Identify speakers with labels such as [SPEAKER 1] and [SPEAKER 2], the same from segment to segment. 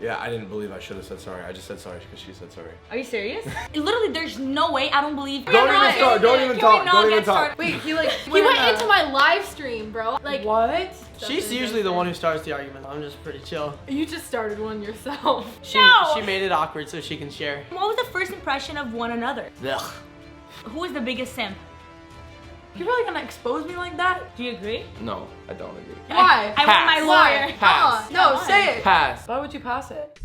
[SPEAKER 1] Yeah, I didn't believe I should have said sorry. I just said sorry because she said sorry.
[SPEAKER 2] Are you serious? Literally, there's no way. I don't believe.
[SPEAKER 1] Don't even start. Don't even talk. Don't even talk.
[SPEAKER 3] Wait, he went
[SPEAKER 4] into my live stream, bro. Like
[SPEAKER 3] what? She's usually the one who starts the argument. I'm just pretty chill.
[SPEAKER 4] You just started one yourself.
[SPEAKER 3] She made it awkward so she can share.
[SPEAKER 2] What was the first impression of one another?
[SPEAKER 3] Ugh.
[SPEAKER 2] Who was the biggest simp?
[SPEAKER 3] You're really gonna expose me like that?
[SPEAKER 2] Do you agree?
[SPEAKER 1] No, I don't agree.
[SPEAKER 3] Why?
[SPEAKER 2] I want my lawyer.
[SPEAKER 3] Pass. No, say it.
[SPEAKER 1] Pass.
[SPEAKER 3] Why would you pass it?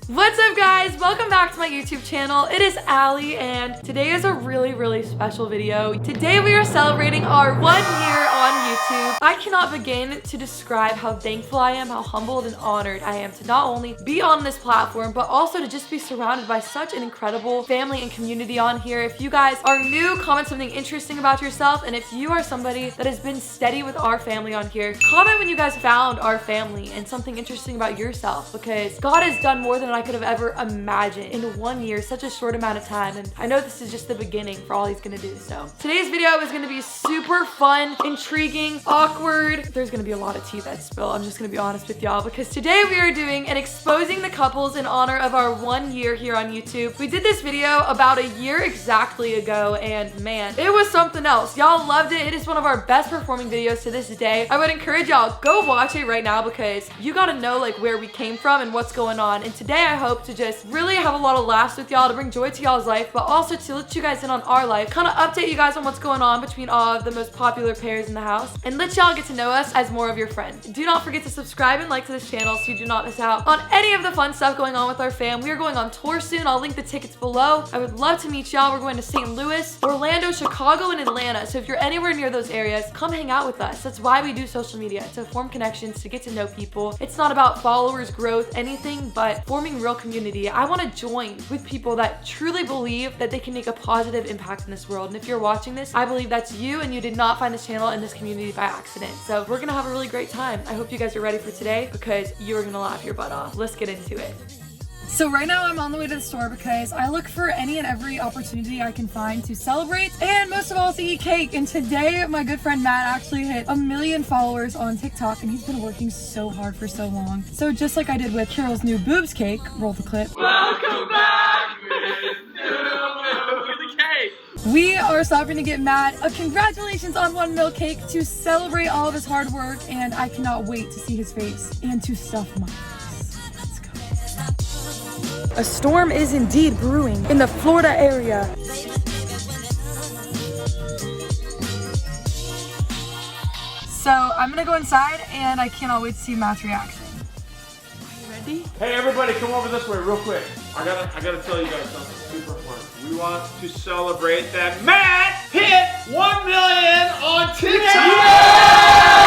[SPEAKER 3] What's up guys? Welcome back to my YouTube channel. It is Allie and today is a really special video. Today we are celebrating our 1 year on YouTube. I cannot begin to describe how thankful I am, how humbled and honored I am to not only be on this platform, but also to just be surrounded by such an incredible family and community on here. If you guys are new, comment something interesting about yourself. And if you are somebody that has been steady with our family on here, comment when you guys found our family and something interesting about yourself, because God has done more than I could have ever imagined in 1 year, such a short amount of time. And I know this is just the beginning for all he's gonna do. So today's video is gonna be super fun, intriguing, awkward. There's gonna be a lot of tea that's spilled. I'm just gonna be honest with y'all, because today we are doing an exposing the couples in honor of our 1 year here on YouTube. We did this video about a year exactly ago, and man, it was something else. Y'all loved it. It is one of our best performing videos to this day. I would encourage y'all, go watch it right now, because you gotta know like where we came from and what's going on. And today I hope to just really have a lot of laughs with y'all, to bring joy to y'all's life, but also to let you guys in on our life, kind of update you guys on what's going on between all of the most popular pairs in the house, and let y'all get to know us as more of your friends. Do not forget to subscribe and like to this channel so you do not miss out on any of the fun stuff going on with our fam. We are going on tour soon. I'll link the tickets below. I would love to meet y'all. We're going to St. Louis, Orlando, Chicago, and Atlanta. So if you're anywhere near those areas, come hang out with us. That's why we do social media, to form connections, to get to know people. It's not about followers, growth, anything but forming real community. I want to join with people that truly believe that they can make a positive impact in this world. And if you're watching this, I believe that's you, and you did not find this channel and this community by accident. So we're gonna have a really great time. I hope you guys are ready for today, because you're gonna laugh your butt off. Let's get into it. So right now I'm on the way to the store because I look for any and every opportunity I can find to celebrate, and most of all to eat cake. And today my good friend Matt actually hit 1 million followers on TikTok, and he's been working so hard for so long. So just like I did with Carol's new boobs cake, roll the clip.
[SPEAKER 5] Welcome back with the cake.
[SPEAKER 3] We are stopping to get Matt a congratulations on 1 mil cake to celebrate all of his hard work, and I cannot wait to see his face and to stuff my face. Let's go. A storm is indeed brewing in the Florida area. So I'm gonna go inside, and I cannot wait to see Matt's reaction. Are you ready?
[SPEAKER 5] Hey everybody, come over this way real quick. I gotta tell you guys something super important. We want to celebrate that Matt hit 1 million on TikTok!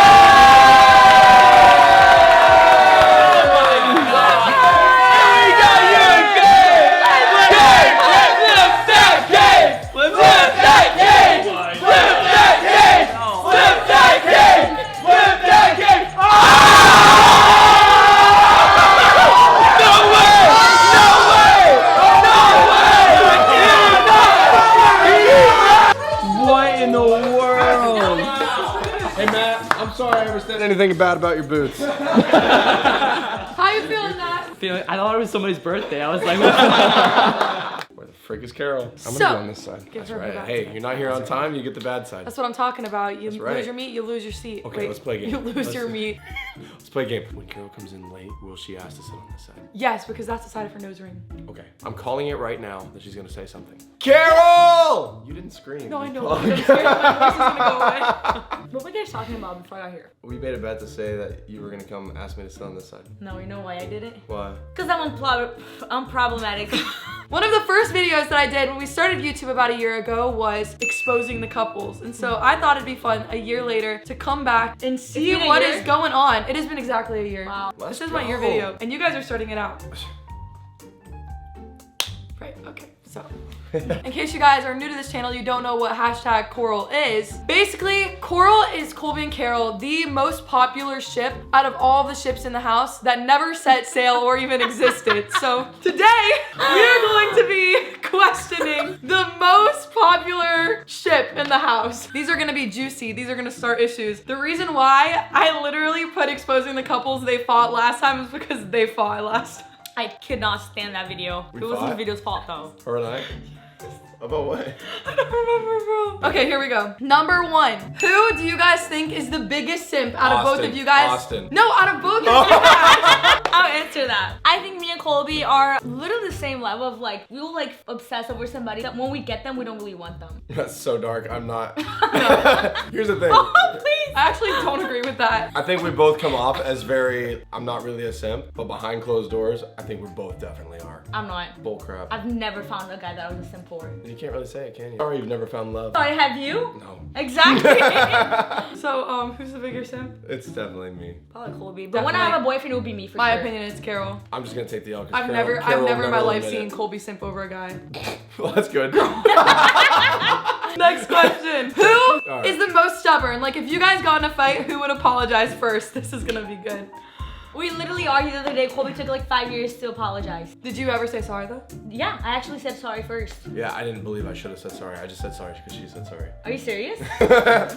[SPEAKER 1] Anything bad about your boots?
[SPEAKER 3] How you feeling, Matt?
[SPEAKER 6] I thought it was somebody's birthday. I was like,
[SPEAKER 1] Where the frick is Carol? I'm
[SPEAKER 3] So,
[SPEAKER 1] gonna go on this side.
[SPEAKER 3] give
[SPEAKER 1] That's
[SPEAKER 3] her her
[SPEAKER 1] right.
[SPEAKER 3] bad
[SPEAKER 1] Hey,
[SPEAKER 3] side.
[SPEAKER 1] you're not here on time, you get the bad side.
[SPEAKER 3] That's what I'm talking about. You
[SPEAKER 1] right.
[SPEAKER 3] lose your meat, you lose your seat.
[SPEAKER 1] Okay,
[SPEAKER 3] Wait,
[SPEAKER 1] let's play a game.
[SPEAKER 3] You lose your meat.
[SPEAKER 1] Let's play a game. When Carol comes in late, will she ask to sit on this side?
[SPEAKER 3] Yes, because that's the side of her nose ring.
[SPEAKER 1] Okay, I'm calling it right now that she's gonna say something. Carol! You didn't scream.
[SPEAKER 3] No, I
[SPEAKER 1] You
[SPEAKER 3] know.
[SPEAKER 1] called-
[SPEAKER 3] I'm scared my voice is gonna go away. What were you guys talking about before I got here?
[SPEAKER 1] We made a bet to say that you were gonna come ask me to sit on this side.
[SPEAKER 2] No, you know why I did it?
[SPEAKER 1] Why?
[SPEAKER 2] Because I'm unproblematic.
[SPEAKER 3] One of the first videos that I did when we started YouTube about a year ago was exposing the couples. And so I thought it'd be fun a year later to come back and see
[SPEAKER 2] been a
[SPEAKER 3] what
[SPEAKER 2] year?
[SPEAKER 3] is going on. It has been exactly a year.
[SPEAKER 2] Wow.
[SPEAKER 1] Let's
[SPEAKER 3] This is my year
[SPEAKER 1] go.
[SPEAKER 3] video, and you guys are starting it out. Right, okay, so In case you guys are new to this channel, you don't know what hashtag Coral is. Basically, Coral is Colby and Carol, the most popular ship out of all the ships in the house that never set sail or even existed. So today, we are going to be questioning the most popular ship in the house. These are gonna be juicy. These are gonna start issues. The reason why I literally put exposing the couples they fought last time is because they fought last time.
[SPEAKER 2] I could not stand that video.
[SPEAKER 1] We
[SPEAKER 2] It wasn't
[SPEAKER 1] fought?
[SPEAKER 2] the video's fault though.
[SPEAKER 1] Her and I? About what?
[SPEAKER 3] I don't remember, bro. Okay, here we go. Number 1. Who do you guys think is the biggest simp out of both
[SPEAKER 1] Austin.
[SPEAKER 3] of you guys?
[SPEAKER 1] Austin.
[SPEAKER 3] No, out of both of you guys.
[SPEAKER 2] I'll answer that. I think me and Colby are literally the same level of like, we will like obsess over somebody that when we get them, we don't really want them.
[SPEAKER 1] That's so dark. I'm not. Here's the thing.
[SPEAKER 2] Oh, please.
[SPEAKER 3] I actually don't agree with that.
[SPEAKER 1] I think we both come off as very, I'm not really a simp, but behind closed doors, I think we both definitely are.
[SPEAKER 2] I'm not.
[SPEAKER 1] Bull crap.
[SPEAKER 2] I've never found a guy that I was a simp for.
[SPEAKER 1] You can't really say it, can you? Sorry, you've never found love.
[SPEAKER 2] Sorry, have you?
[SPEAKER 1] No.
[SPEAKER 2] Exactly.
[SPEAKER 3] So, who's the bigger simp?
[SPEAKER 1] It's definitely me.
[SPEAKER 2] Probably Colby. But when I have a boyfriend, it would be me for
[SPEAKER 3] My
[SPEAKER 2] sure.
[SPEAKER 3] opinion is Carol.
[SPEAKER 1] I'm just gonna take the L.
[SPEAKER 3] I've never in my life seen Colby simp over a guy.
[SPEAKER 1] Well, that's good.
[SPEAKER 3] Next question. Who
[SPEAKER 1] right.
[SPEAKER 3] is the most stubborn? Like, if you guys got in a fight, who would apologize first? This is gonna be good.
[SPEAKER 2] We literally argued the other day. Colby took like 5 years to apologize.
[SPEAKER 3] Did you ever say sorry though?
[SPEAKER 2] Yeah, I actually said sorry first.
[SPEAKER 1] Yeah, I didn't believe I should have said sorry. I just said sorry because she said sorry.
[SPEAKER 2] Are you serious?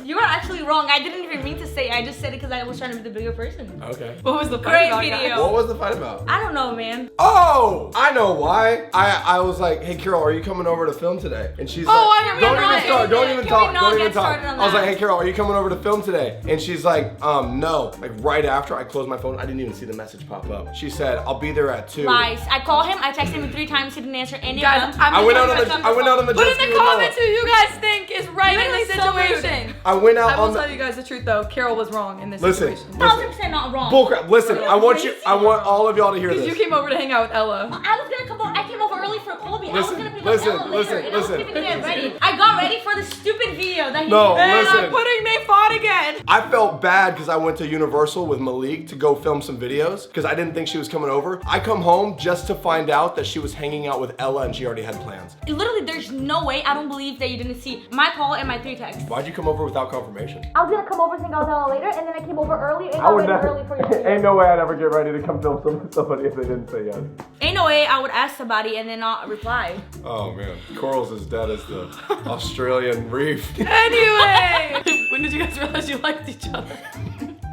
[SPEAKER 2] You are actually wrong. I didn't even mean to say it. I just said it because I was trying to be the bigger person.
[SPEAKER 1] Okay.
[SPEAKER 3] What was the fight
[SPEAKER 2] Great
[SPEAKER 3] about,
[SPEAKER 2] video.
[SPEAKER 3] guys?
[SPEAKER 1] What was the fight about?
[SPEAKER 2] I don't know, man.
[SPEAKER 1] Oh, I know why. I was like, hey Carol, are you coming over to film today? And she's
[SPEAKER 3] Oh,
[SPEAKER 1] like,
[SPEAKER 3] I
[SPEAKER 1] don't
[SPEAKER 3] remember
[SPEAKER 1] even start, don't
[SPEAKER 2] Can
[SPEAKER 1] even
[SPEAKER 2] we
[SPEAKER 1] talk,
[SPEAKER 2] not
[SPEAKER 1] don't even
[SPEAKER 2] get
[SPEAKER 1] talk.
[SPEAKER 2] started on
[SPEAKER 1] I was like,
[SPEAKER 2] that?
[SPEAKER 1] hey Carol, are you coming over to film today? And she's like, no. Like right after I closed my phone, I didn't even see the message pop up. She said, I'll be there at 2.
[SPEAKER 2] Lies. I called him. I texted him 3 times. He didn't answer any
[SPEAKER 3] Guys,
[SPEAKER 2] of them.
[SPEAKER 3] I'm
[SPEAKER 1] I went out
[SPEAKER 3] just
[SPEAKER 1] on
[SPEAKER 3] gonna
[SPEAKER 1] the, I went out on the
[SPEAKER 3] put
[SPEAKER 1] jet
[SPEAKER 3] in
[SPEAKER 1] ski
[SPEAKER 3] the
[SPEAKER 1] with Noah.
[SPEAKER 3] comments who you guys think is right in this
[SPEAKER 2] You're so rude.
[SPEAKER 3] situation.
[SPEAKER 1] I went out
[SPEAKER 3] I will
[SPEAKER 1] on
[SPEAKER 3] tell
[SPEAKER 1] the.
[SPEAKER 3] you guys the truth though. Carol was wrong in this
[SPEAKER 1] Listen,
[SPEAKER 3] situation.
[SPEAKER 2] 1000% not wrong.
[SPEAKER 1] bullcrap. Listen, I want all of y'all to hear
[SPEAKER 3] Because
[SPEAKER 1] this.
[SPEAKER 3] you came over to hang out with Ella.
[SPEAKER 2] I was gonna come over. I came over early for Colby. I was
[SPEAKER 1] Listen,
[SPEAKER 2] gonna be like
[SPEAKER 1] listen,
[SPEAKER 2] Ella later,
[SPEAKER 1] listen,
[SPEAKER 2] and I was
[SPEAKER 1] listen.
[SPEAKER 2] gonna get ready. I got ready for the stupid video that he
[SPEAKER 1] No,
[SPEAKER 2] did.
[SPEAKER 3] And
[SPEAKER 1] listen.
[SPEAKER 3] I'm putting they fought again.
[SPEAKER 1] I felt bad because I went to Universal with Malik to go film some videos because I didn't think she was coming over. I come home just to find out that she was hanging out with Ella and she already had plans.
[SPEAKER 2] Literally, there's no way. I don't believe that you didn't see my call and my 3 texts.
[SPEAKER 1] Why'd you come over without confirmation?
[SPEAKER 2] I was gonna come over and hang out with Ella later, and then I came over early and got ready early for you.
[SPEAKER 1] Ain't no way I'd ever get ready to come film somebody if they didn't say yes.
[SPEAKER 2] Ain't no way I would ask somebody and then not reply.
[SPEAKER 1] Oh man, Coral's as dead as the Australian reef.
[SPEAKER 3] Anyway, when did you guys realize you liked each other?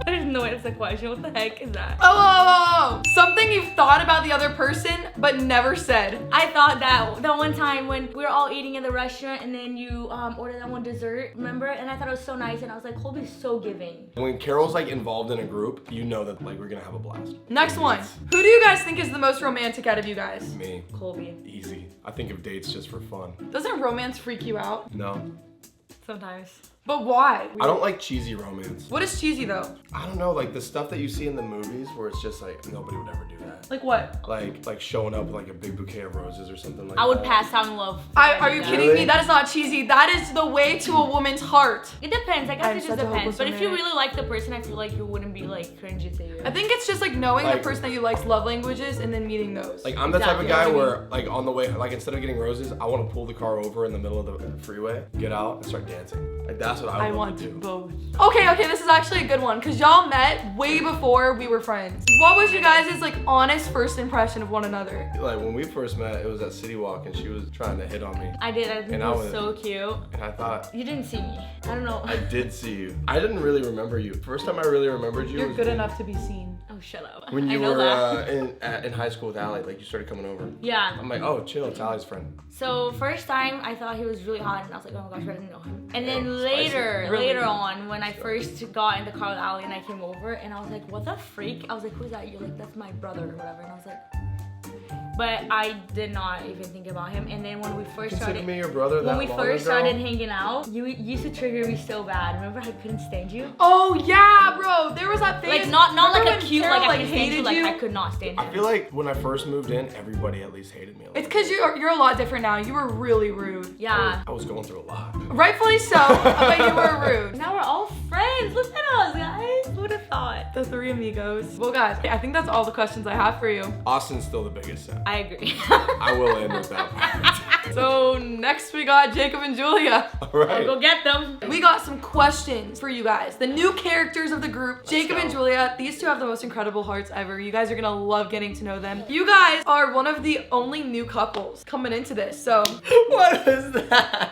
[SPEAKER 2] There's no way that's a question. What the heck is that?
[SPEAKER 3] Oh, something you've thought about the other person but never said.
[SPEAKER 2] I thought that one time when we were all eating in the restaurant and then you ordered that one dessert, remember? And I thought it was so nice and I was like, Colby's so giving.
[SPEAKER 1] When Carol's like involved in a group, you know that like we're gonna have a blast.
[SPEAKER 3] Next one. Who do you guys think is the most romantic out of you guys?
[SPEAKER 1] Me,
[SPEAKER 2] Colby.
[SPEAKER 1] easy. I think of dates just for fun.
[SPEAKER 3] Doesn't romance freak you out?
[SPEAKER 1] No,
[SPEAKER 2] Sometimes.
[SPEAKER 3] But why?
[SPEAKER 1] I don't like cheesy romance.
[SPEAKER 3] What is cheesy though?
[SPEAKER 1] I don't know, like the stuff that you see in the movies where it's just like nobody would ever do that.
[SPEAKER 3] Like what?
[SPEAKER 1] Like showing up with like a big bouquet of roses or something like that.
[SPEAKER 2] I would pass out in love.
[SPEAKER 3] Are you kidding me?
[SPEAKER 1] Really?
[SPEAKER 3] That is not cheesy. That is the way to a woman's heart.
[SPEAKER 2] It depends. I guess
[SPEAKER 3] I'm
[SPEAKER 2] it just
[SPEAKER 3] such a
[SPEAKER 2] depends.
[SPEAKER 3] hopeless
[SPEAKER 2] But if you
[SPEAKER 3] romantic.
[SPEAKER 2] really like the person, I feel like you wouldn't be like cringy to you.
[SPEAKER 3] I think it's just like knowing
[SPEAKER 1] Like-
[SPEAKER 3] the person that you like's love languages and then meeting those.
[SPEAKER 1] Like I'm the type of
[SPEAKER 2] Exactly.
[SPEAKER 1] guy where like on the way, like instead of getting roses, I want to pull the car over in the middle of the freeway, get out and start dancing. Like that's what I
[SPEAKER 3] I
[SPEAKER 1] would
[SPEAKER 3] want
[SPEAKER 1] to do.
[SPEAKER 3] both. Okay, this is actually a good one because y'all met way before we were friends. What was you guys' like honest first impression of one another?
[SPEAKER 1] Like when we first met, it was at City Walk and she was trying to hit on me.
[SPEAKER 2] I did. I think
[SPEAKER 1] And
[SPEAKER 2] it
[SPEAKER 1] I
[SPEAKER 2] was
[SPEAKER 1] was-
[SPEAKER 2] so cute.
[SPEAKER 1] And I thought,
[SPEAKER 2] You didn't see me. I don't know.
[SPEAKER 1] I did see you. I didn't really remember you. First time I really remembered you
[SPEAKER 3] You're
[SPEAKER 1] was
[SPEAKER 3] good
[SPEAKER 1] when-
[SPEAKER 3] enough to be seen.
[SPEAKER 2] Oh, shut up.
[SPEAKER 1] when
[SPEAKER 2] I
[SPEAKER 1] you
[SPEAKER 2] know
[SPEAKER 1] were
[SPEAKER 2] that.
[SPEAKER 1] in high school with Allie, like you started coming over.
[SPEAKER 2] Yeah.
[SPEAKER 1] I'm like, oh, chill, it's Allie's friend.
[SPEAKER 2] So first time I thought he was really hot and I was like, oh my gosh, I didn't know him. And then
[SPEAKER 1] Oh, spicy.
[SPEAKER 2] later
[SPEAKER 3] Really?
[SPEAKER 2] on, when I first got in the car with Ali and I came over and I was like, what the freak? I was like, who's that? You're like, that's my brother or whatever. And I was like, but I did not even think about him. And then when we first
[SPEAKER 1] Consider
[SPEAKER 2] started,
[SPEAKER 1] me your brother.
[SPEAKER 2] when
[SPEAKER 1] that
[SPEAKER 2] we
[SPEAKER 1] long
[SPEAKER 2] first
[SPEAKER 1] ago?
[SPEAKER 2] started hanging out, you used to trigger me so bad. Remember I couldn't stand you?
[SPEAKER 3] Oh yeah, bro. There was that phase.
[SPEAKER 2] Like not like
[SPEAKER 3] Remember
[SPEAKER 2] a
[SPEAKER 3] when
[SPEAKER 2] cute,
[SPEAKER 3] Carol,
[SPEAKER 2] like I couldn't stand you,
[SPEAKER 3] hated
[SPEAKER 2] like
[SPEAKER 3] you?
[SPEAKER 2] I could not stand
[SPEAKER 1] I
[SPEAKER 2] him.
[SPEAKER 1] feel like when I first moved in, everybody at least hated me a little.
[SPEAKER 3] It's because you're a lot different now. You were really rude.
[SPEAKER 2] Yeah.
[SPEAKER 1] I was going through a lot.
[SPEAKER 3] Rightfully so, but you were rude.
[SPEAKER 2] Now we're all friends. Look at us, guys. Who would have thought?
[SPEAKER 3] The three amigos. Well, guys, I think that's all the questions I have for you.
[SPEAKER 1] Austin's still the biggest set.
[SPEAKER 2] I agree.
[SPEAKER 1] I will end with that.
[SPEAKER 3] So next we got Jacob and Julia.
[SPEAKER 1] All right.
[SPEAKER 2] Go get them.
[SPEAKER 3] We got some questions for you guys. The new characters of the group, Jacob
[SPEAKER 1] go.
[SPEAKER 3] and Julia. These two have the most incredible hearts ever. You guys are gonna love getting to know them. You guys are one of the only new couples coming into this, so.
[SPEAKER 1] What is that?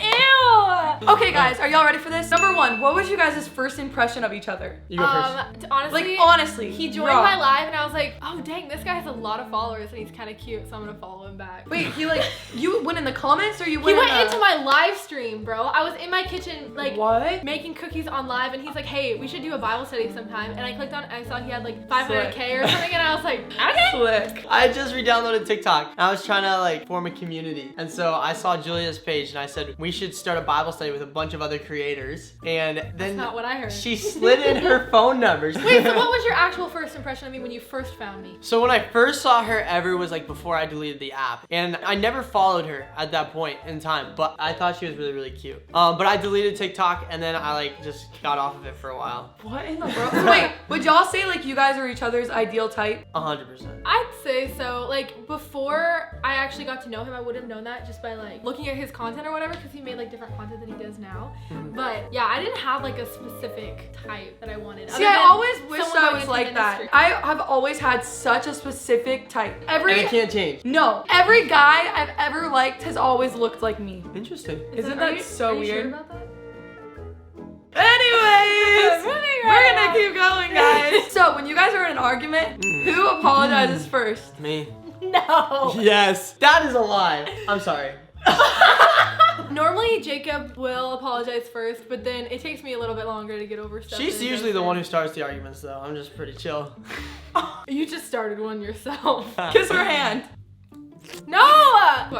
[SPEAKER 2] Ew.
[SPEAKER 3] Okay guys, are y'all ready for this? Number one, what was you guys' first impression of each other?
[SPEAKER 6] You go first.
[SPEAKER 4] Honestly,
[SPEAKER 3] Like, honestly,
[SPEAKER 4] he joined
[SPEAKER 3] raw.
[SPEAKER 4] my live and I was like, oh dang, this guy has a lot of followers and he's kind of cute, so I'm gonna follow him back.
[SPEAKER 3] Wait, you went in the comments or you
[SPEAKER 4] He
[SPEAKER 3] went
[SPEAKER 4] went
[SPEAKER 3] in
[SPEAKER 4] into my live stream, bro. I was in my kitchen, like,
[SPEAKER 3] What?
[SPEAKER 4] making cookies on live, and he's like, hey, we should do a Bible study sometime. And I clicked on it, and I saw he had like 500K or something, and I was like, okay.
[SPEAKER 3] Slick.
[SPEAKER 6] I just re-downloaded TikTok. I was trying to like form a community. And so I saw Julia's page and I said, we should start a Bible study with a bunch of other creators. And then
[SPEAKER 4] That's not what I heard.
[SPEAKER 6] she slid in her phone numbers.
[SPEAKER 4] Wait, so what was your actual first impression of me when you first found me?
[SPEAKER 6] So when I first saw her ever was like before I deleted the app. And I never followed her at that point in time, but I thought she was really, really cute. But I deleted TikTok and then I like just got off of it for a while.
[SPEAKER 3] What in the world? So wait, would y'all say like you guys are each other's ideal type?
[SPEAKER 6] 100%.
[SPEAKER 4] I'd say so. Like, before I actually got to know him, I would have known that just by like looking at his content or whatever, because he made like different content than he does now. But yeah, I didn't have like a specific type that I wanted.
[SPEAKER 3] See,
[SPEAKER 4] other
[SPEAKER 3] I
[SPEAKER 4] than
[SPEAKER 3] always wished
[SPEAKER 4] someone
[SPEAKER 3] I
[SPEAKER 4] going
[SPEAKER 3] was
[SPEAKER 4] into
[SPEAKER 3] like that.
[SPEAKER 4] ministry.
[SPEAKER 3] I have always had such a specific type.
[SPEAKER 6] And it can't change.
[SPEAKER 3] No, every guy I've ever liked has always looked like me.
[SPEAKER 6] Interesting.
[SPEAKER 3] Isn't
[SPEAKER 4] Are
[SPEAKER 3] that
[SPEAKER 4] you-
[SPEAKER 3] so
[SPEAKER 4] are you
[SPEAKER 3] weird?
[SPEAKER 4] Sure about that?
[SPEAKER 3] Anyways,
[SPEAKER 4] Moving
[SPEAKER 3] we're
[SPEAKER 4] right
[SPEAKER 3] gonna
[SPEAKER 4] along.
[SPEAKER 3] keep going, guys. So when you guys are in an argument, who apologizes first?
[SPEAKER 6] Me.
[SPEAKER 2] No.
[SPEAKER 6] Yes. That is a lie. I'm sorry.
[SPEAKER 4] Normally Jacob will apologize first, but then it takes me a little bit longer to get over stuff.
[SPEAKER 6] She's
[SPEAKER 4] than it
[SPEAKER 6] usually
[SPEAKER 4] does
[SPEAKER 6] the one who
[SPEAKER 4] him.
[SPEAKER 6] starts the arguments though. I'm just pretty chill.
[SPEAKER 4] You just started one yourself.
[SPEAKER 3] Kiss her hand.
[SPEAKER 4] No!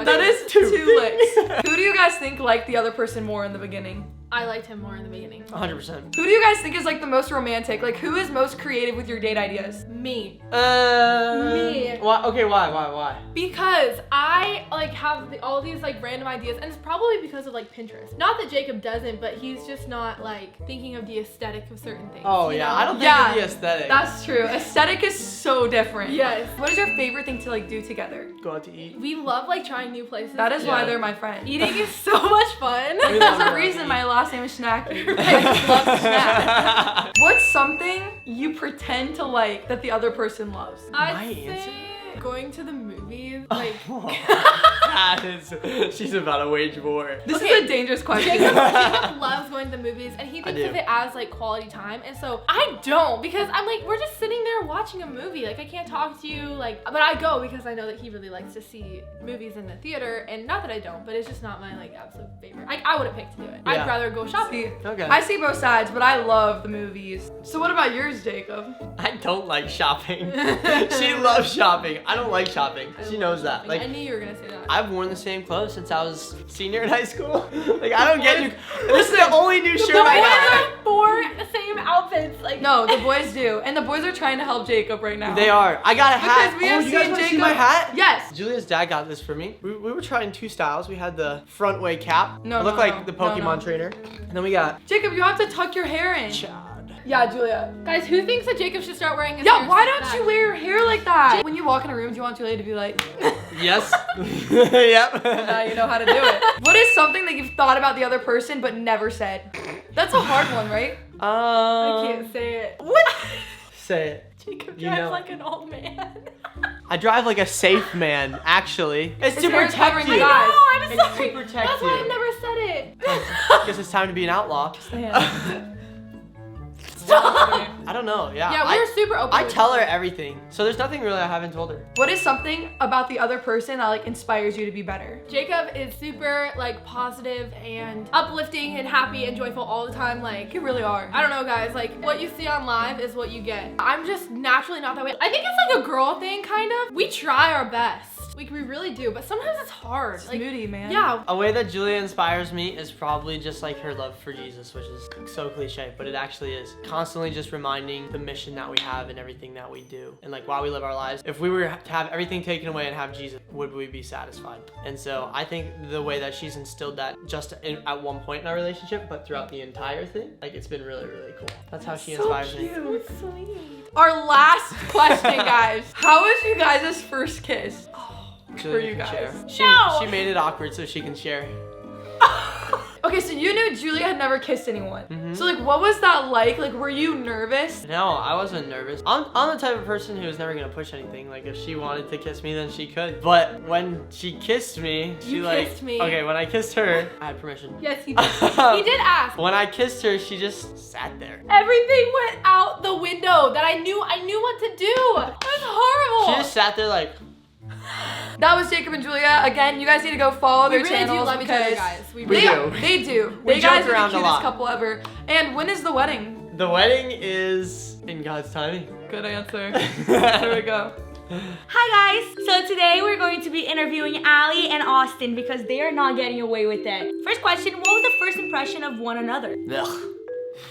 [SPEAKER 3] That is two licks. Who do you guys think liked the other person more in the beginning?
[SPEAKER 4] I liked him more in the beginning.
[SPEAKER 6] 100%.
[SPEAKER 3] Who do you guys think is like the most romantic? Like who is most creative with your date ideas?
[SPEAKER 4] Me.
[SPEAKER 6] Me. Why? Okay, why?
[SPEAKER 4] Because I like have all these like random ideas, and it's probably because of like Pinterest. Not that Jacob doesn't, but he's just not like thinking of the aesthetic of certain things.
[SPEAKER 6] Oh
[SPEAKER 4] you
[SPEAKER 6] yeah,
[SPEAKER 4] know?
[SPEAKER 6] I don't think
[SPEAKER 3] Yeah,
[SPEAKER 6] of the aesthetic.
[SPEAKER 3] That's true. Aesthetic is so different.
[SPEAKER 4] Yes.
[SPEAKER 3] What is your favorite thing to like do together?
[SPEAKER 6] Go out to eat.
[SPEAKER 4] We love like trying new places.
[SPEAKER 3] That is why
[SPEAKER 6] Yeah.
[SPEAKER 3] they're my friend.
[SPEAKER 4] Eating is so much fun.
[SPEAKER 6] We love
[SPEAKER 3] There's a
[SPEAKER 6] going
[SPEAKER 3] reason
[SPEAKER 6] out
[SPEAKER 3] my
[SPEAKER 6] to
[SPEAKER 3] last name is Schnacky. I just love snack. What's something you pretend to like that the other person loves?
[SPEAKER 4] I'd
[SPEAKER 6] My
[SPEAKER 4] say
[SPEAKER 6] answer?
[SPEAKER 4] going to the movies. Like
[SPEAKER 6] That is, she's about to wage war.
[SPEAKER 3] This
[SPEAKER 4] Okay,
[SPEAKER 3] is a dangerous question.
[SPEAKER 4] Jacob loves going to the movies, and he thinks
[SPEAKER 6] do.
[SPEAKER 4] of it as like quality time, and so I don't, because I'm like, we're just sitting there watching a movie. Like I can't talk to you, like, but I go because I know that he really likes to see movies in the theater, and not that I don't, but it's just not my like absolute favorite. I would have picked to do it.
[SPEAKER 6] Yeah.
[SPEAKER 4] I'd rather go shopping.
[SPEAKER 3] See,
[SPEAKER 6] Okay.
[SPEAKER 3] I see both sides, but I love the movies. So what about yours, Jacob?
[SPEAKER 6] I don't like shopping. She loves shopping. I don't like shopping.
[SPEAKER 4] I
[SPEAKER 6] She
[SPEAKER 4] love
[SPEAKER 6] knows that.
[SPEAKER 4] shopping.
[SPEAKER 6] Like
[SPEAKER 4] I knew you were gonna say that.
[SPEAKER 6] I've worn the same clothes since I was senior in high school. Like I don't get new. This is the only new shirt I have.
[SPEAKER 4] have four the same outfits. Like
[SPEAKER 3] No, the boys do, and the boys are trying to help Jacob right now.
[SPEAKER 6] They are. I got a hat.
[SPEAKER 3] Because we have
[SPEAKER 6] you guys
[SPEAKER 3] seen
[SPEAKER 6] wanna see
[SPEAKER 3] Jacob.
[SPEAKER 6] my hat?
[SPEAKER 3] Yes.
[SPEAKER 6] Julia's dad got this for me. We were trying two styles. We had the front way cap.
[SPEAKER 3] No,
[SPEAKER 6] It looked
[SPEAKER 3] no,
[SPEAKER 6] like
[SPEAKER 3] no.
[SPEAKER 6] the
[SPEAKER 3] No,
[SPEAKER 6] Pokemon
[SPEAKER 3] no.
[SPEAKER 6] trainer. And then we got
[SPEAKER 3] Jacob, you have to tuck your hair in.
[SPEAKER 6] Chad.
[SPEAKER 3] Yeah, Julia.
[SPEAKER 4] guys, who thinks that Jacob should start wearing his
[SPEAKER 3] Yeah,
[SPEAKER 4] hair
[SPEAKER 3] why
[SPEAKER 4] like
[SPEAKER 3] don't
[SPEAKER 4] that?
[SPEAKER 3] you wear your hair like that? When you walk in a room, do you want Julia to be like,
[SPEAKER 6] Yes. Yep.
[SPEAKER 3] now you know how to do it? What is something that you've thought about the other person but never said? That's a hard one, right?
[SPEAKER 4] I can't say it.
[SPEAKER 3] What?
[SPEAKER 6] Say it.
[SPEAKER 4] Jacob
[SPEAKER 6] You
[SPEAKER 4] drives
[SPEAKER 6] know.
[SPEAKER 4] like an old man.
[SPEAKER 6] I drive like a safe man, actually. It's
[SPEAKER 3] His
[SPEAKER 6] to
[SPEAKER 3] hair's
[SPEAKER 6] protect
[SPEAKER 3] covering
[SPEAKER 6] you.
[SPEAKER 3] you
[SPEAKER 4] No,
[SPEAKER 3] guys.
[SPEAKER 4] I'm
[SPEAKER 6] It's
[SPEAKER 4] sorry.
[SPEAKER 6] to protect
[SPEAKER 4] That's why
[SPEAKER 6] you.
[SPEAKER 4] I've never said it.
[SPEAKER 6] Guess it's time to be an outlaw.
[SPEAKER 3] Yeah.
[SPEAKER 6] I don't know. Yeah.
[SPEAKER 4] Yeah, we're super open.
[SPEAKER 6] I
[SPEAKER 4] with
[SPEAKER 6] tell her
[SPEAKER 4] it.
[SPEAKER 6] everything. So there's nothing really I haven't told her.
[SPEAKER 3] What is something about the other person that like inspires you to be better?
[SPEAKER 4] Jacob is super like positive and uplifting and happy and joyful all the time. Like
[SPEAKER 3] You really are.
[SPEAKER 4] I don't know, guys. Like what you see on live is what you get. I'm just naturally not that way. I think it's like a girl thing, kind of. We try our best. Like we really do, but sometimes it's hard.
[SPEAKER 3] It's
[SPEAKER 4] Like,
[SPEAKER 3] moody, man.
[SPEAKER 4] yeah.
[SPEAKER 6] A way that Julia inspires me is probably just like her love for Jesus, which is so cliche, but it actually is. Constantly just reminding the mission that we have and everything that we do and like why we live our lives. If we were to have everything taken away and have Jesus, would we be satisfied? And so I think the way that she's instilled that just at one point in our relationship, but throughout the entire thing, like it's been really, really cool. That's how she inspires me.
[SPEAKER 3] Our last question, guys. How was you guys' first kiss?
[SPEAKER 6] Julia
[SPEAKER 3] For you
[SPEAKER 6] can
[SPEAKER 3] guys.
[SPEAKER 6] share.
[SPEAKER 2] No!
[SPEAKER 6] She made it awkward so she can share.
[SPEAKER 3] Okay, so you knew Julia had never kissed anyone.
[SPEAKER 6] Mm-hmm.
[SPEAKER 3] So like, what was that like? Like, were you nervous?
[SPEAKER 6] No, I wasn't nervous. I'm the type of person who's never gonna push anything. Like if she wanted to kiss me, then she could. But when she kissed me, she
[SPEAKER 4] You
[SPEAKER 6] like
[SPEAKER 4] kissed me.
[SPEAKER 6] Okay, when I kissed her, I had permission.
[SPEAKER 4] Yes, he did. He did ask.
[SPEAKER 6] When I kissed her, she just sat there.
[SPEAKER 4] Everything went out the window that I knew what to do. It was horrible.
[SPEAKER 6] She just sat there like.
[SPEAKER 3] That was Jacob and Julia. Again, you guys need to go follow
[SPEAKER 4] we
[SPEAKER 3] their
[SPEAKER 4] really
[SPEAKER 3] channels
[SPEAKER 4] do love each other,
[SPEAKER 3] because
[SPEAKER 4] guys. We
[SPEAKER 6] We
[SPEAKER 4] really
[SPEAKER 6] do.
[SPEAKER 3] They do.
[SPEAKER 6] We
[SPEAKER 3] They guys
[SPEAKER 6] joke
[SPEAKER 3] are
[SPEAKER 6] around
[SPEAKER 3] the
[SPEAKER 6] a
[SPEAKER 3] cutest
[SPEAKER 6] lot.
[SPEAKER 3] couple ever. And when is the wedding?
[SPEAKER 6] The wedding is in God's timing.
[SPEAKER 3] Good answer. There we go.
[SPEAKER 2] Hi guys! So today we're going to be interviewing Allie and Austin because they are not getting away with it. First question, what was the first impression of one another?
[SPEAKER 6] Ugh.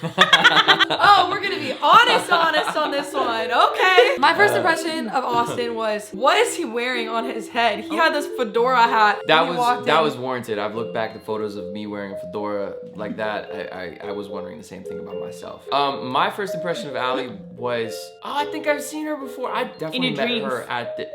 [SPEAKER 3] Oh, we're gonna be honest on this one. Okay. My first impression of Austin was, what is he wearing on his head? He had this fedora hat.
[SPEAKER 7] That
[SPEAKER 3] when he walked
[SPEAKER 7] that
[SPEAKER 3] in.
[SPEAKER 7] was warranted. I've looked back at photos of me wearing a fedora like that. I was wondering the same thing about myself. My first impression of Allie was, oh, I think I've seen her before. I definitely
[SPEAKER 2] your
[SPEAKER 7] met
[SPEAKER 2] dreams.
[SPEAKER 7] her at the.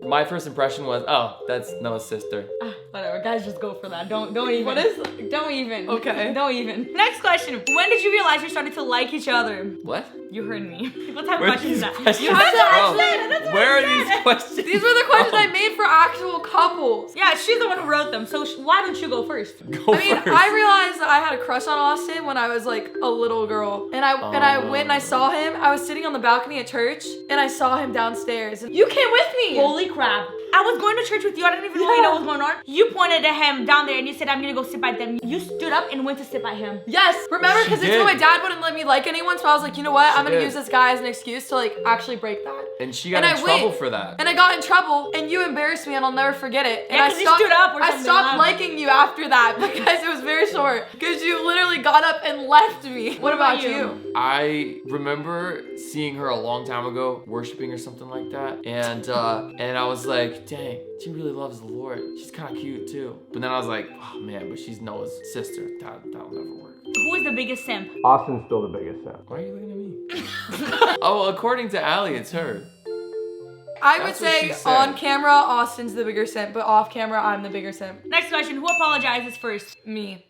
[SPEAKER 7] My first impression was, oh, that's Noah's sister.
[SPEAKER 2] Whatever, guys, just go for that. Don't even.
[SPEAKER 3] What is?
[SPEAKER 2] Don't even.
[SPEAKER 3] Okay.
[SPEAKER 2] Don't even. Next question. When did you realize you started to like each other?
[SPEAKER 7] What?
[SPEAKER 2] You heard me. What type of
[SPEAKER 7] Where are
[SPEAKER 2] question is
[SPEAKER 7] these
[SPEAKER 2] that?
[SPEAKER 7] questions
[SPEAKER 2] You have to
[SPEAKER 7] from?
[SPEAKER 2] answer. That's what
[SPEAKER 7] Where
[SPEAKER 2] I
[SPEAKER 7] are these
[SPEAKER 2] said.
[SPEAKER 7] questions?
[SPEAKER 3] These were the questions I
[SPEAKER 7] from?
[SPEAKER 3] made for actual couples.
[SPEAKER 2] Yeah, she's the one who wrote them. So why don't you go first?
[SPEAKER 7] Go
[SPEAKER 3] I mean,
[SPEAKER 7] first.
[SPEAKER 3] I realized that I had a crush on Austin when I was like a little girl, and I went and I saw him. I was sitting on the balcony at church, and I saw him downstairs. And you came with me.
[SPEAKER 2] Holy crap. I was going to church with you. I didn't even really know what was going on. You pointed at him down there and you said, I'm gonna go sit by them. You stood up and went to sit by him.
[SPEAKER 3] Yes, remember?
[SPEAKER 7] She
[SPEAKER 3] Because
[SPEAKER 7] did.
[SPEAKER 3] my dad wouldn't let me like anyone, so I was like, you know what? I'm gonna
[SPEAKER 7] did.
[SPEAKER 3] use this guy as an excuse to like actually break that.
[SPEAKER 7] And she got
[SPEAKER 3] And
[SPEAKER 7] in
[SPEAKER 3] I
[SPEAKER 7] trouble
[SPEAKER 3] went,
[SPEAKER 7] for that.
[SPEAKER 3] And I got in trouble, and you embarrassed me, and I'll never forget it. And
[SPEAKER 2] Yeah,
[SPEAKER 3] I
[SPEAKER 2] 'cause you stood up or
[SPEAKER 3] I
[SPEAKER 2] something
[SPEAKER 3] stopped
[SPEAKER 2] loud.
[SPEAKER 3] liking you after that because it was very short. Because you literally got up and left me. What about you?
[SPEAKER 7] I remember seeing her a long time ago, worshiping or something like that, and I was like, dang, she really loves the Lord. She's kind of cute too. But then I was like, oh man, but she's Noah's sister. That'll never work.
[SPEAKER 2] Who is the biggest simp?
[SPEAKER 1] Austin's still the biggest simp.
[SPEAKER 7] Why are you looking at me? Oh, according to Allie, it's her.
[SPEAKER 3] I would
[SPEAKER 7] That's what
[SPEAKER 3] say
[SPEAKER 7] she said.
[SPEAKER 3] on camera, Austin's the bigger simp, but off camera, I'm the bigger simp.
[SPEAKER 2] Next question. Who apologizes first?
[SPEAKER 3] Me.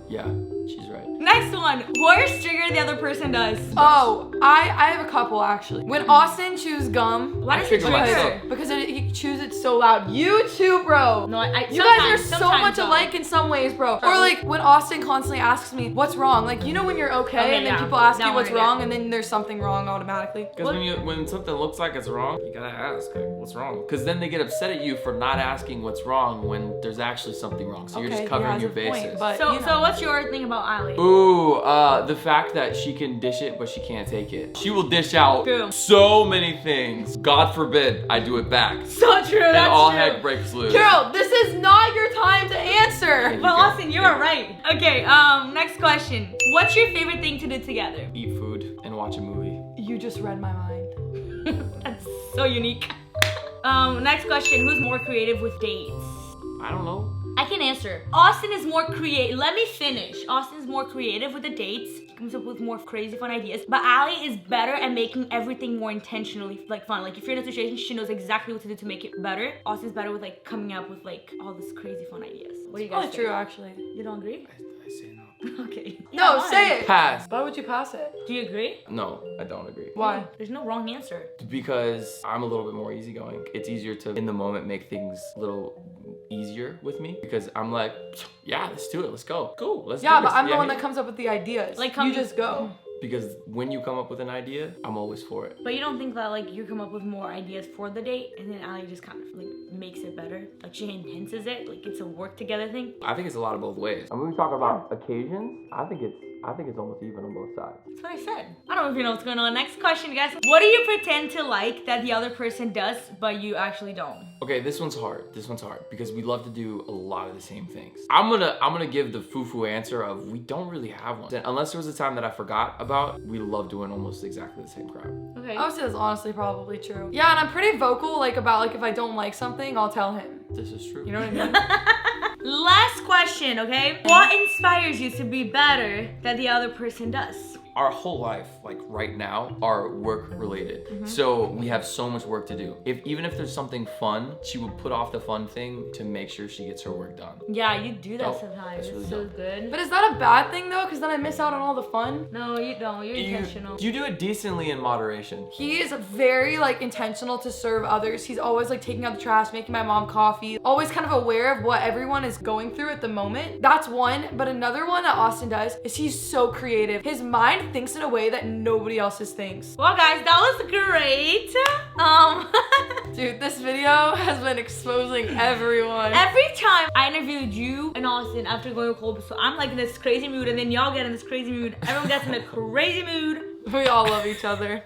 [SPEAKER 7] Yeah, she's right.
[SPEAKER 2] Next one. Worst trigger the other person does.
[SPEAKER 3] Oh, I have a couple actually. When Austin chews gum,
[SPEAKER 2] Why does he
[SPEAKER 7] trigger
[SPEAKER 2] trigger?
[SPEAKER 7] myself.
[SPEAKER 3] because he chews it so loud. You too, bro.
[SPEAKER 2] No,
[SPEAKER 3] You guys are so
[SPEAKER 2] sometimes
[SPEAKER 3] much
[SPEAKER 2] though.
[SPEAKER 3] alike in some ways, bro. Or like when Austin constantly asks me, what's wrong? Like, you know when you're okay,
[SPEAKER 2] Okay,
[SPEAKER 3] and then
[SPEAKER 2] yeah.
[SPEAKER 3] people ask
[SPEAKER 2] That
[SPEAKER 3] you what's
[SPEAKER 2] one I get.
[SPEAKER 3] wrong, and then there's something wrong automatically.
[SPEAKER 7] Because when something looks like it's wrong, you gotta ask, like, what's wrong? Because then they get upset at you for not asking what's wrong when there's actually something wrong. So you're
[SPEAKER 3] Okay,
[SPEAKER 7] just covering
[SPEAKER 3] he
[SPEAKER 7] your
[SPEAKER 3] has a point,
[SPEAKER 7] bases.
[SPEAKER 3] but
[SPEAKER 2] So,
[SPEAKER 3] you know.
[SPEAKER 2] so what's your thing about Allie?
[SPEAKER 7] Ooh, the fact that she can dish it, but she can't take it. She will dish out
[SPEAKER 2] True.
[SPEAKER 7] so many things. God forbid I do it back.
[SPEAKER 2] So true.
[SPEAKER 7] And
[SPEAKER 2] That's
[SPEAKER 7] all
[SPEAKER 2] true.
[SPEAKER 7] heck breaks loose.
[SPEAKER 3] Girl, this is not your time to answer.
[SPEAKER 2] Well, Austin, you are right. Okay. Next question. What's your favorite thing to do together?
[SPEAKER 7] Eat food and watch a movie.
[SPEAKER 3] You just read my mind.
[SPEAKER 2] That's so unique. Next question. Who's more creative with dates?
[SPEAKER 7] I don't know.
[SPEAKER 2] I can answer. Austin is more creative. Let me finish. Austin is more creative with the dates. He comes up with more crazy fun ideas. But Allie is better at making everything more intentionally like fun. Like if you're in a situation, she knows exactly what to do to make it better. Austin's better with like coming up with like all this crazy fun ideas. What do you guys
[SPEAKER 3] Oh,
[SPEAKER 2] think?
[SPEAKER 3] true, actually.
[SPEAKER 2] You don't agree?
[SPEAKER 7] I say no.
[SPEAKER 2] Okay.
[SPEAKER 3] No,
[SPEAKER 2] why?
[SPEAKER 3] say it.
[SPEAKER 7] Pass.
[SPEAKER 3] Why would you pass it?
[SPEAKER 2] Do you agree?
[SPEAKER 7] No, I don't agree.
[SPEAKER 3] Why?
[SPEAKER 2] There's no wrong answer.
[SPEAKER 7] Because I'm a little bit more easygoing. It's easier to, in the moment, make things a little easier with me. Because I'm like, yeah, let's do it. Let's go. Cool. Let's do
[SPEAKER 3] Yeah,
[SPEAKER 7] this.
[SPEAKER 3] but I'm the one
[SPEAKER 7] yeah.
[SPEAKER 3] that comes up with the ideas.
[SPEAKER 2] Like,
[SPEAKER 3] you just go.
[SPEAKER 7] because when you come up with an idea, I'm always for it.
[SPEAKER 2] But you don't think that like you come up with more ideas for the date and then Allie just kind of like makes it better? Like she enhances it, like it's a work together thing?
[SPEAKER 7] I think it's a lot of both ways. And when we talk about occasions, I think it's almost even on both sides.
[SPEAKER 2] That's what I said. I don't know if you know what's going on. Next question, guys. What do you pretend to like that the other person does, but you actually don't?
[SPEAKER 7] Okay, this one's hard. This one's hard because we love to do a lot of the same things. I'm gonna give the foo-foo answer of we don't really have one. Unless there was a time that I forgot about, we love doing almost exactly the same crap.
[SPEAKER 2] Okay.
[SPEAKER 3] I would say that's honestly probably true. Yeah, and I'm pretty vocal like about like if I don't like something, I'll tell him.
[SPEAKER 7] This is true.
[SPEAKER 3] You know what I mean?
[SPEAKER 2] Last question, okay? What inspires you to be better than the other person does?
[SPEAKER 7] Our whole life, like right now, are work related. So we have so much work to do. Even if there's something fun, she would put off the fun thing to make sure she gets her work done.
[SPEAKER 2] Yeah, you do that
[SPEAKER 7] Oh,
[SPEAKER 2] sometimes.
[SPEAKER 7] that's really
[SPEAKER 2] It's so
[SPEAKER 7] dumb.
[SPEAKER 2] good.
[SPEAKER 3] But is that a bad thing though? Because then I miss out on all the fun.
[SPEAKER 2] No, you don't. You're intentional.
[SPEAKER 7] You do it decently in moderation.
[SPEAKER 3] He is very like intentional to serve others. He's always like taking out the trash, making my mom coffee, always kind of aware of what everyone is going through at the moment. That's one. But another one that Austin does is he's so creative. His mind thinks in a way that nobody else's thinks.
[SPEAKER 2] Well, guys, that was great.
[SPEAKER 3] Dude, this video has been exposing everyone.
[SPEAKER 2] Every time I interviewed you and Austin after going to Colby, so I'm like in this crazy mood, and then y'all get in this crazy mood. Everyone gets in a crazy mood.
[SPEAKER 3] We all love each other.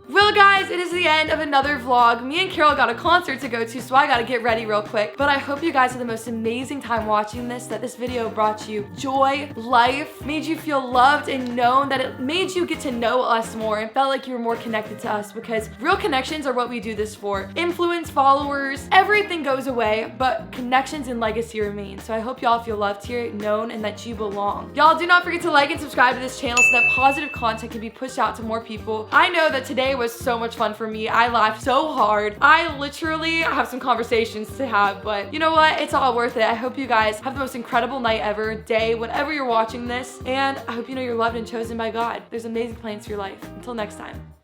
[SPEAKER 3] Well guys, it is the end of another vlog. Me and Carol got a concert to go to, so I gotta get ready real quick. But I hope you guys had the most amazing time watching this, that this video brought you joy, life, made you feel loved and known, that it made you get to know us more and felt like you were more connected to us, because real connections are what we do this for. Influence, followers, everything goes away, but connections and legacy remain. So I hope y'all feel loved here, known, and that you belong. Y'all do not forget to like and subscribe to this channel so that positive content can be pushed out to more people. I know that today was so much fun for me. I laughed so hard. I literally have some conversations to have, but you know what? It's all worth it. I hope you guys have the most incredible night ever, day, whenever you're watching this, and I hope you know you're loved and chosen by God. There's amazing plans for your life. Until next time.